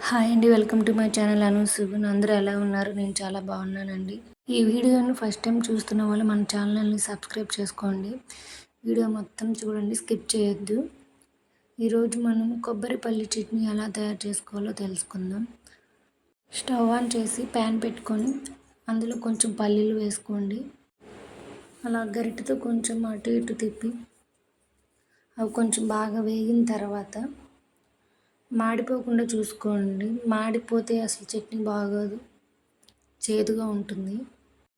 Hi అండి. Welcome to my channel Sugun. అందరూ ఎలా ఉన్నారు? నేను చాలా బాగున్నానండి. ఈ వీడియోని ఫస్ట్ టైం చూస్తున్న వాళ్ళు మన ఛానల్ని సబ్స్క్రైబ్ చేసుకోండి. వీడియో మొత్తం చూడండి, స్కిప్ చేయొద్దు. ఈరోజు మనం కొబ్బరి పల్లి చట్నీ ఎలా తయారు చేసుకోవాలో తెలుసుకుందాం. స్టవ్ ఆన్ చేసి ప్యాన్ పెట్టుకొని అందులో కొంచెం పల్లీలు వేసుకోండి. అలా గరిటెతో కొంచెం అటు ఇటు తిప్పి అవి కొంచెం బాగా వేగిన తర్వాత మాడిపోకుండా చూసుకోండి. మాడిపోతే అసలు చట్నీ బాగోదు, చేదుగా ఉంటుంది.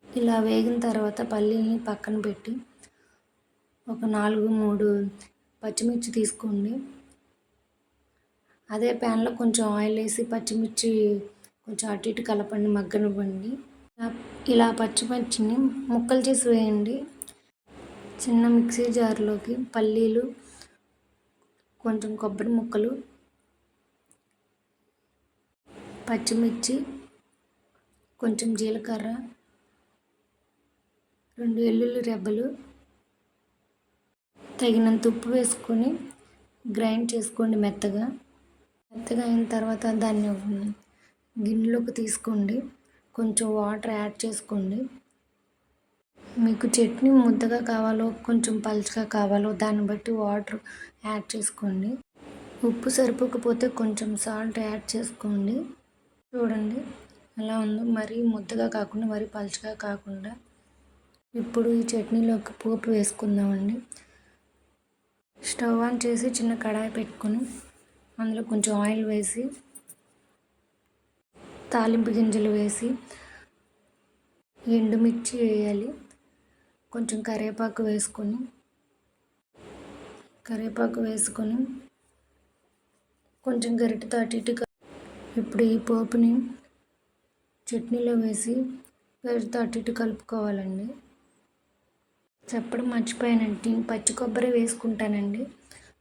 ఇలా వేగిన తర్వాత పల్లీని పక్కన పెట్టి ఒక 4-3 పచ్చిమిర్చి తీసుకోండి. అదే ప్యాన్లో కొంచెం ఆయిల్ వేసి పచ్చిమిర్చి కొంచెం అటు ఇటు కలపండి, మగ్గనివ్వండి. ఇలా పచ్చిమిర్చిని ముక్కలు చేసి వేయండి. చిన్న మిక్సీ జార్లోకి పల్లీలు, కొంచెం కొబ్బరి ముక్కలు, పచ్చిమిర్చి, కొంచెం జీలకర్ర, 2 వెల్లుల్లి రెబ్బలు, తగినంత ఉప్పు వేసుకొని గ్రైండ్ చేసుకోండి మెత్తగా. మెత్తగా అయిన తర్వాత దాన్ని గిన్నెలోకి తీసుకోండి. కొంచెం వాటర్ యాడ్ చేసుకోండి. మీకు చట్నీ ముద్దగా కావాలో కొంచెం పలుచగా కావాలో దాన్ని బట్టి వాటర్ యాడ్ చేసుకోండి. ఉప్పు సరిపోకపోతే కొంచెం సాల్ట్ యాడ్ చేసుకోండి. చూడండి ఎలా ఉందో, మరీ ముద్దగా కాకుండా మరీ పలుచగా కాకుండా. ఇప్పుడు ఈ చట్నీలోకి పోపు వేసుకుందామండి. స్టవ్ ఆన్ చేసి చిన్న కడాయి పెట్టుకొని అందులో కొంచెం ఆయిల్ వేసి తాలింపు గింజలు వేసి ఎండుమిర్చి వేయాలి. కొంచెం కరివేపాకు వేసుకొని కొంచెం గరిటెతో అటు ఇటు. ఇప్పుడు ఈ పోపుని చట్నీలో వేసి గరిటెతో అటు ఇటు కలుపుకోవాలండి. చెప్పడం మర్చిపోయానండి, పచ్చి కొబ్బరి వేసుకుంటానండి.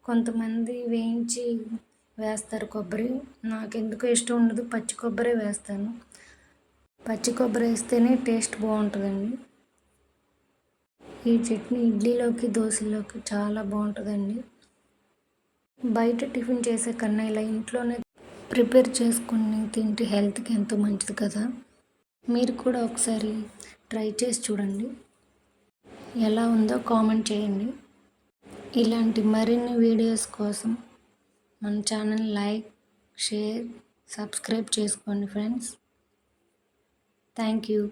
కొంతమంది వేయించి వేస్తారు కొబ్బరి. నాకు ఎందుకో ఇష్టం ఉండదు, పచ్చి కొబ్బరి వేస్తాను. పచ్చి కొబ్బరి వేస్తేనే టేస్ట్ బాగుంటుందండి. ఈ చట్నీ ఇడ్లీలోకి, దోశలోకి చాలా బాగుంటుందండి. బయట టిఫిన్ చేసే కన్నా ఇలా ఇంట్లోనే ప్రిపేర్ చేసుకుని తింటే హెల్త్కి ఎంతో మంచిది కదా. మీరు కూడా ఒకసారి ట్రై చేసి చూడండి, ఎలా ఉందో కామెంట్ చేయండి. ఇలాంటి మరిన్ని వీడియోస్ కోసం మన ఛానల్ లైక్, షేర్, సబ్స్క్రైబ్ చేసుకోండి ఫ్రెండ్స్. Thank you.